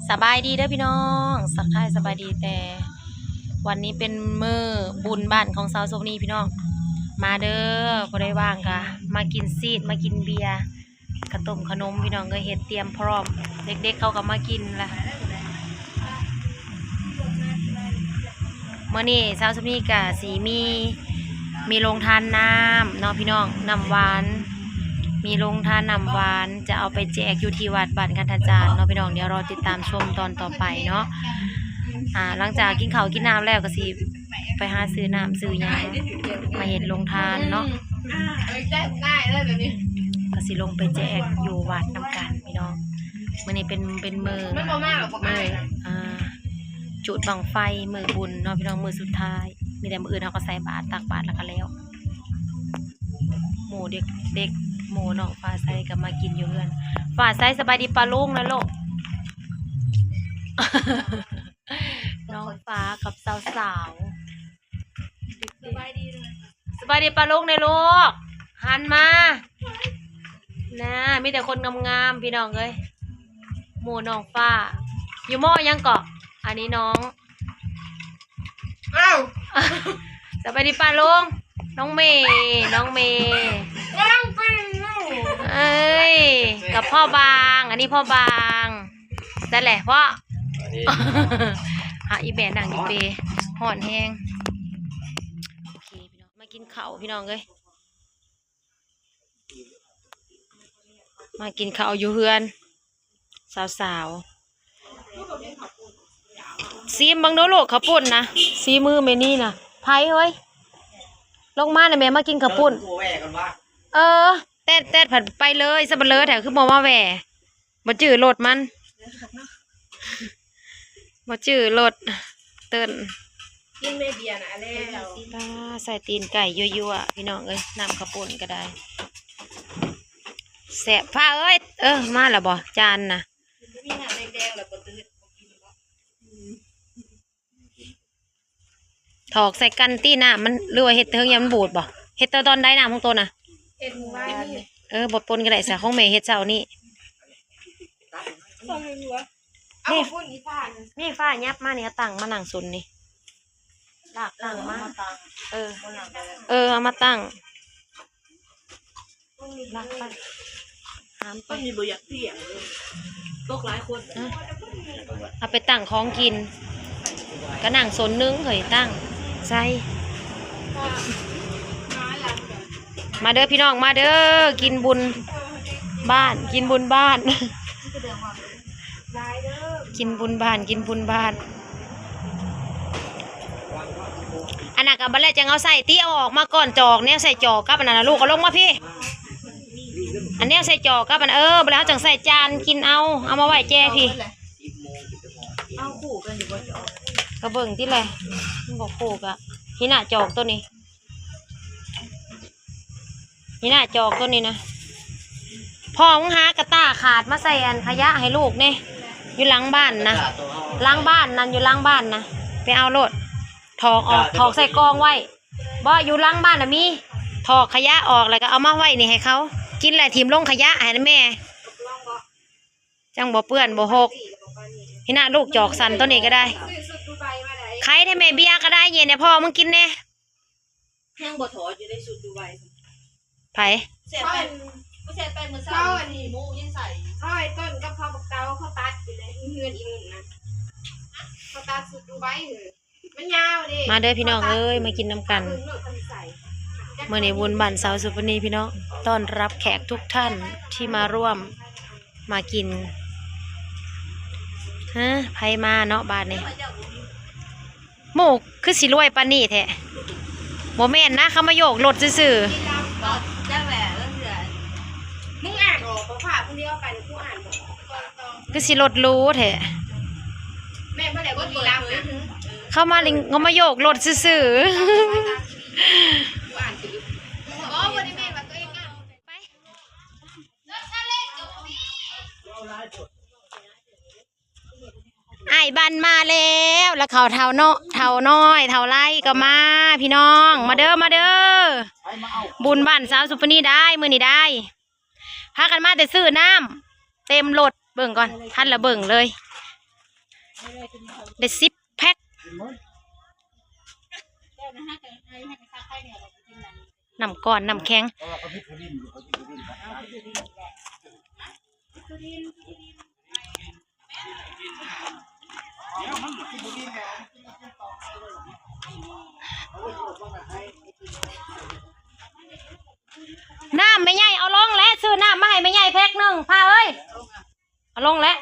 สบายดีเด้อพี่น้องสักทายสบายดีแต่วันนี้เป็นมื้อบุญบ้านของสาวโซนี่พี่น้องมาเด้อบ่ได้ว่างกะมากินซีดมากินเบียร์กระต้มขนมพี่น้องก็เฮ็ดเตรียมพร้อมเด็กๆเขาก็มากินละมื้อนี้สาวโซนี่กะสิมีโรงทานน้ำเนาะพี่น้องน้ำหวานมีโรงทานน้ำหวานจะเอาไปแจกอยู่ที่วัดบ้านคันธจารย์เนาะพี่น้องเดี๋ยวรอติดตามชมตอนต่อไปเนาะหลังจากกินข้าวกินน้ำแล้วก็สิไปหาซื้อน้ำซื้อหยังมาเห็นโรงทานเนาะก็สิลงไปแจกอยู่วัดน้ำกันพี่น้องมื้อนี้เป็นมือจุดบังไฟมือบุญเนาะพี่น้องมือสุดท้ายมีแต่มืออื่นเขาก็ใส่บาตรตักบาตรแล้วก็แล้วหมู่เด็กหมูน้องฟ้าใสก็มากินอยู่เรือนฟ้าใสสบายดีปลาลุงนะลูก น้องฟ้ากับสาวสบายดีปลาลุงเลยลูกหันมานะมีแต่คนงามๆพี่น้องเอ้ยหมูน้องฟ้าอยู่หม้อยังเกาะอันนี้น้องอ้าว สบายดีปลาลุงน้องเมย์เอ้ยกับพ่อบางอันนี้พ่อบางแต่แหละพ่อหาอีแบนดังอีเปห่อนแห้งโอเคพี่น้องมากินข้าวพี่น้องเลยมากินข้าวอยู่เฮือนสาวซีมบังโดโลกขับปุ่นนะซีมือเมนี่นะไพ่เฮ้ยลงมาหน่อยแม่มากินขับปุ่นแต่ผัดไปเลยสะบัดเลยแถวคือมอมาแหวมาจื้อรถมันมาจื้อรถเติ้นกินเมเบียนะแล้วใส่ตีนไก่ยั่วๆพี่น้องเอ้ยน้ำขับปุ่นก็ได้แสบผ้าเอ้ยมาแล้วบ่จานนะมีหน้าแดงๆแล้วก็ตื้อถอกใส่กันตีหน้ามันเรือเห็ดเทิงยังมันบูดบ่เห็ดตอนได้น้ำของตัวน่ะเห็ดหมูไว้นี่บดปนก็ได้สาของเมย์เห็ดเจ้านี่นี่ฟ้ายับมาเนี่ยตั้งมานั่งซุนนี่ลากตั้งมาเอามาตั้งลากไปหามไปมีบอยากเสี่ยงตกหลายคนเอาไปตั้งของกินก็นั่งซนนึงเคยตั้งใส่มาเด้อพี่น้องมาเด้อกินบุญบ้านกินบุญบ้านกินบุญบ้านอันนั้นกับบัลเล่จังเอาใส่ตีเอาออกมาก่อนจอกเนี่ยใส่จอกกับอันนั้นลูกเอาลงมาพี่อันนี้ใส่จอกกับอันบัลเล่จังใส่จานกินเอามาไว้แจพี่เอาขู่กันอยู่บนจอกกระเบิ่งที่ไรบอกโขกอะหิน่าจอกตัวนี้หิน่าจอกตัวนี้นะพ่อมึงหากระต้าขาดมาใส่อันขยะให้ลูกเนี่ยอยู่หลังบ้านนะหลังบ้านนั่นอยู่หลังบ้านนะไปเอาโลดถอกออกถอกใส่กองไว้บ่อยู่หลังบ้านนะมีถอกขยะออกแล้วก็เอามาไว้นี่ให้เขากินแหละทีมลงขยะให้แม่จังบ่เปื้อนบ่หกหิน่าลูกจอกสันตัวนี้ก็ได้ใครได้แม่เบียร์ก็ได้เย็นเนี่ยพ่อมึงกินแน่แห้งบ่ถอดอยู่ในสุดดูไว้ไผเสร็จไปมือเช้าอันนี้มูยังใส่ข้าวต้นกับข้าวบักเตาข้าวตัดอยู่ในเฮือนอีกหนึ่งนะข้าวตัดสุดดูไว้มันยาวดิมาเด้อพี่น้องเอ้ยมากินน้ำกันเมื่อในบุญบั่นสาวสุพรรณีพี่น้องต้อนรับแขกทุกท่านที่มาร่วมมากินไผมาเนาะบ้านนี้หมูคือสิรวยปานนี่แท้โมเมนต์นะเขามาโยกรถซื่อมึงอ่านออกผ่าคนเดียวไปกูอ่านคือสิรถรู้แท้แม่เมื่อไหร่ก็ตีรามนะเข้ามาลิงเขามาโยกรถซื่อไอ้บันมาแล้วเขาเท่าน้อยเท่าไรก็มาพี่น้องมาเด้อบุญบ้านสาวสุพรรณีได้มื้อนี้ได้พากันมาแต่ซื้อน้ำเต็มรถเบิ่งก่อนท่านละเบิ่งเลย ได้10 แพ็คน้ำก้อนน้ำแข็งน้ำไม่ใหญ่เอาลงแล้วซื้อน้ำมาให้ไม่ใหญ่แพ็คหนึ่งพาเอ้ยเอาลงแล้ว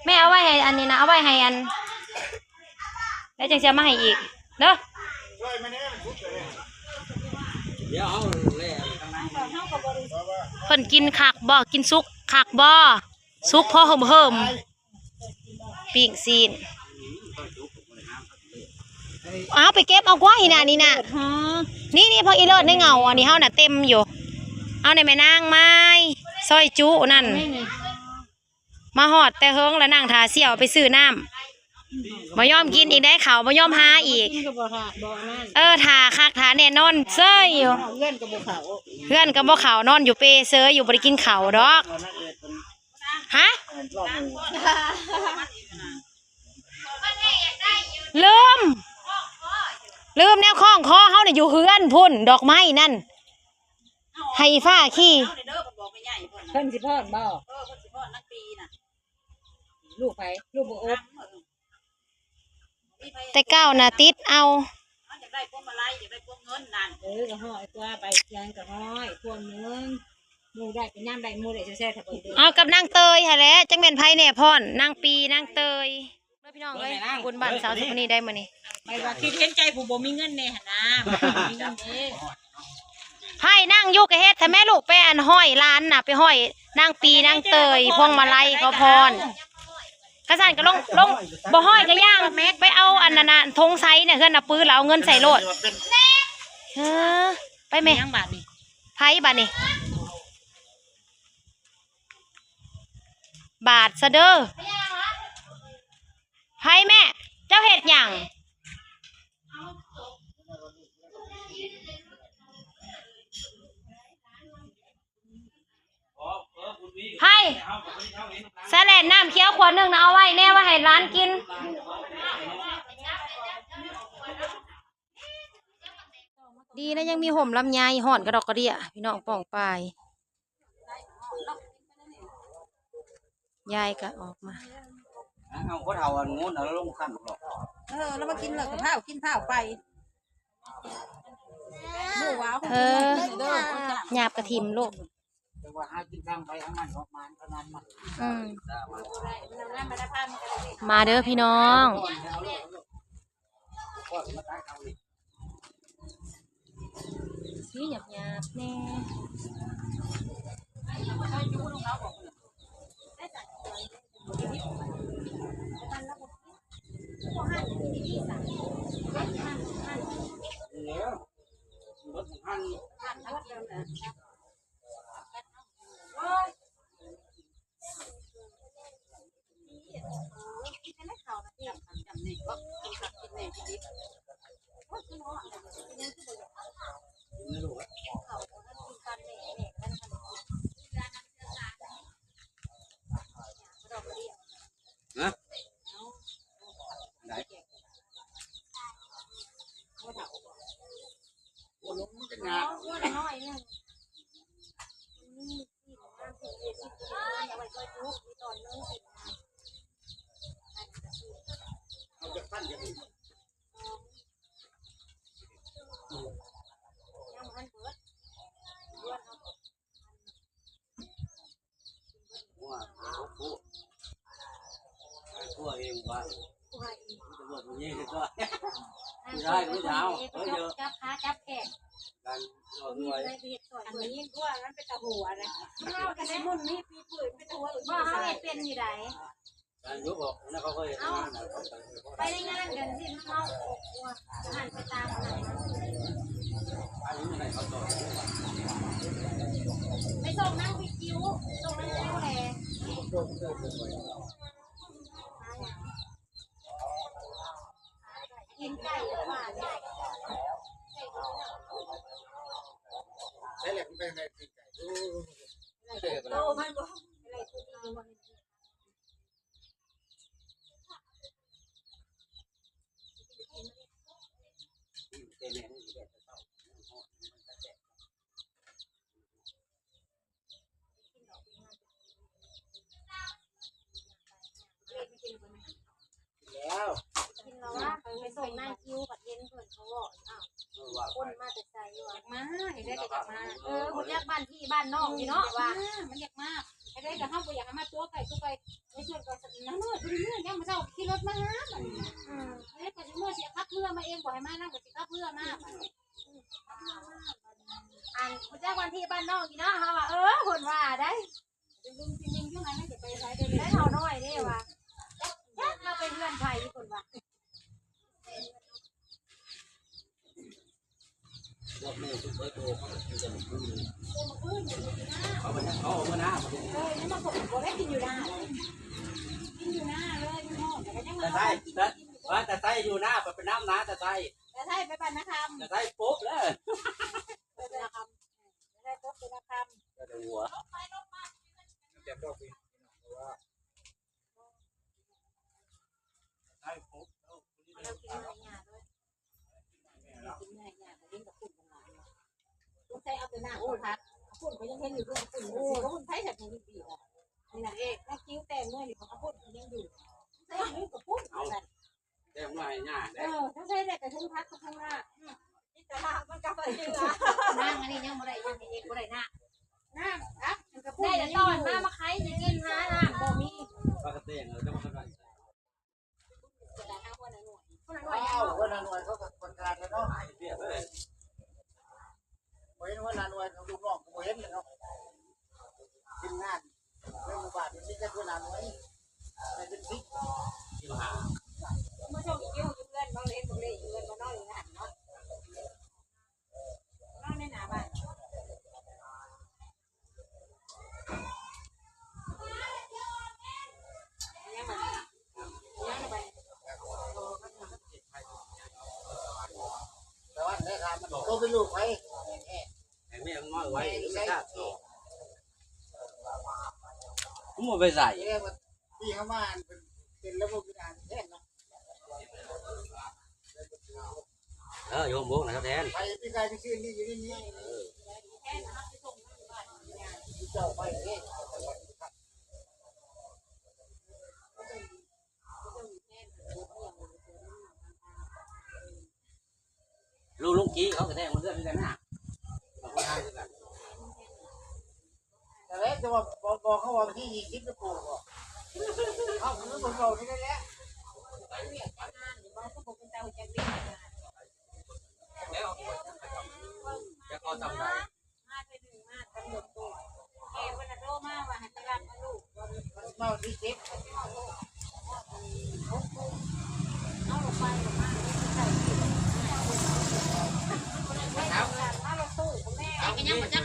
แม่เอาไว้ให้อันนี้นะเอาไว้ให้อันแล้วจังจะมาให้อีกเด้อเพิ่นกินคักบ่กินซุกคักบ่ซุกพอเหิมปิ้งซีนเอาไปเก็บเอากว่าอีน่ะนี่น่ะนี่พออีเลิศในเงาอันนี้เฮาน่ะเต็มอยู่เอาในแม่นางไม้ซอยจุนั่นมาหอดแต่เฮิงแล้วนางทาเสี่ยวไปซื้อน้ำบ่ยอมกินอีกได้เขาบ่ยอมหาอีกทาคักทาแน่นอนเซ้ยอยู่เพื่อนกับบ่เขานอนอยู่เปเซยอยู่บ่ได้กินข้าวดอกฮะลืมแนวคล้องคอเฮาน่ะอยู่เฮือนพุ่นดอกไม้นั่นให้ฟ้าขี้เพิ่นสิพอดบ่เพิ่นสิพอดนักปีน่ะลูกไผลูกบ่อบแต่เก้าน่ะติดเอาอยากได้พวงมาลัยอยากได้พวงเงินนั่นก็ห้อยตัวไปเชียงก็ห้อยพวงเงินหมู่ได้เป็นย่ำได้หมู่ได้แซ่ๆถ้าเบิ่งเด้อเอากับนางเตยหั่นแหละจังแม่นไผแน่พรนางปีนางเตยเด้อพี่น้องเอ้ยบุญบ้านสาวสุพรรณีได้มื้อนี้ไปว่าคิดเห็นใจผู้บ่มีเงินแน่หั่นนะมีเงินเด้ไพ่นั่งอยู่กับเฮ็ดถ้าแม่ลูกไปอันห้อยร้านน่ะไปห้อยนางปีนางเตยพวงมาลัยขอพรกระสันก็ลงบ่ห้อยก็ย่างไปเอาอันนั้นน่ะธงไซเนี่ยเฮือนน่ะปื้อแล้วเอาเงินใส่โลดไปแม่ยังบาทนี่ไพ่บาทนี่บาทซะเด้อไพ่แม่เจ้าเฮ็ดหยังไพ่แสลนน้ำเคี้ยวขวดหนึ่งนะเอาไว้แน่ว่าให้ร้านกินดีนะยังมีห่มลำไยห่อนกระดอกกระเดี่ยพี่น้องป่องปลายยายก็ออกมาเอาคนเอาอันงูนเอาลงขั้นหรอกแล้วมากินเหลือกับข้าวกินข้าวไปหยาบกระถิมลูกว่าหากินทางไปทางนั้นออกมาขนาดมันมาเด้อพี่น้องสีหยาบแน่ตัวเองว่าตำรวจมันยิงก็ได้ไม่เช้าเยอะจับขาจับแขนการรอด้วยอันนี้ก็มันเป็นตะหัวเลยเราจะได้มุ่นนี่ปีปืนเป็นตะหัวอื่นว่าเขาเป็นอยู่ไหนการยุบออกนั่นเขาเคยไปในงานกันที่เขาหันไปตามอันนี้ไหนเขาต่อไปส่งนั่งวิจิวส่งนั่งวิจิวแหละกินไก่หรือเปล่าใช่แหละคุณเป็นไงกินไก่โตมันบอกอะไร ไปส่งนางคิวปัดเย็นเพิ่นเขาบอกอ้าว ว่า คนมาแต่ไสว่า มาเห็นได้ก็อยากมา บ่อยากบ้านพี่บ้านน้องนี่เนาะว่า มันอยากมาเห็นได้ก็เฮาบ่อยากให้มาตัวไก่ตัวไปในส่วนก็น้ำเมื่อบ่ได้เมื่อยามมื้อเช้าขี่รถมาหาบัดนี้เฮ้ยก็สิเมื่อสิขับเรือมาเองบ่ให้มานั่งก็สิขับเรือมาบัดนี้ อันบ่อยากบ้านพี่บ้านน้องนี่เนาะเฮาว่าเพิ่นว่าได้ ลุงจริงๆอยู่ไหนไม่จะไปไสได้เล ได้ ย เท่าน้อยนี่ว่าจักมาเป็นเพื่อนไผเพิ่นว่า พวกแม่ทุกโตเขาจะมาพูดเขาไปเขาออกมาหน้า นี่มาผมบ่ได้กินอยู่หน้าเลยกินอยู่หน้าเลยพี่น้องแต่ก็ยัง แต่ มา ไส้ว่าแต่ไส้อยู่หน้าเป็นน้ำน้าแต่ไส้ แต่ใช่ไปบ้านนะคำ แต่ไส้ปุ๊บแล้ว ไปนะคำได้พบเป็นนะคำ ก็จะหัว เรากินหลายอย่างด้วย กินง่ายๆเล่นกับปุ่นกันหน่อยลูกใช้เอาแต่หน้าโอ้พักปุ่นก็ยังเห็นอยู่ด้วยปุ่นโอ้ก็ปุ่นใช้แบบนี้ดีอ่ะนี่นะเอ๊ะถ้าคิ้วแต่งเมื่อนี่ของปุ่นยังอยู่ใช้นิ้วกับปุ่นอะไร เดี๋ยวมาให้หน้า ถ้าใช้ได้แต่ทั้งพักกับทั้งหน้านี่แต่ละมันก็ไปเจอ นั่งอันนี้ยังบ่ได้ยังเองบ่ได้นะ หน้าครับมันก็ปุ่น ได้แต่ตอนมาใครจะกินหาน้ำบ่มี ปกติเราจะมาทำอะไร แต่ละคนละหน่วย คนละหน่วย อ้าววันละหน่วยเขาก็ประกาศแล้วเนาะ เปรียบเลย เห็นวันละหน่วยเขาดูน้องเขาเห็นเลยเนาะทีมงานในหมู่บ้านนี่จะวันละหน่วยแต่เป็นสิบ ที่มาหา เมื่อช่วงคิ้วเพื่อนบางเล่นบางเล่นเพื่อนมานอนอยู่นั่นเนาะนอนในหน้าบ้านยังมันยังไป แต่ว่าในทางมันโตเป็นลูกไป แต่แม่ง้อไว้ไม่ได้ผมเอาไปใส่ เรียกว่าที่เขามาเป็นระบบการแท้เนาะ โยมโบกนะครับแทน ไปพี่กายที่ชื่อนี่อยู่นี่นี่เจ้าไปเอง ลุงกี้เขาก็แทงมันเรื่องกันนะเขาทำกัน แต่แล้วจะว่าบอกเขาว่าที่ยี่สิบจะปลูกอ่ะเขาคือคนเราที่นั่นแหละ แล้วจะเขาทำไร มันเมาที่สิบ ไอ้ก็ยังบ่จัก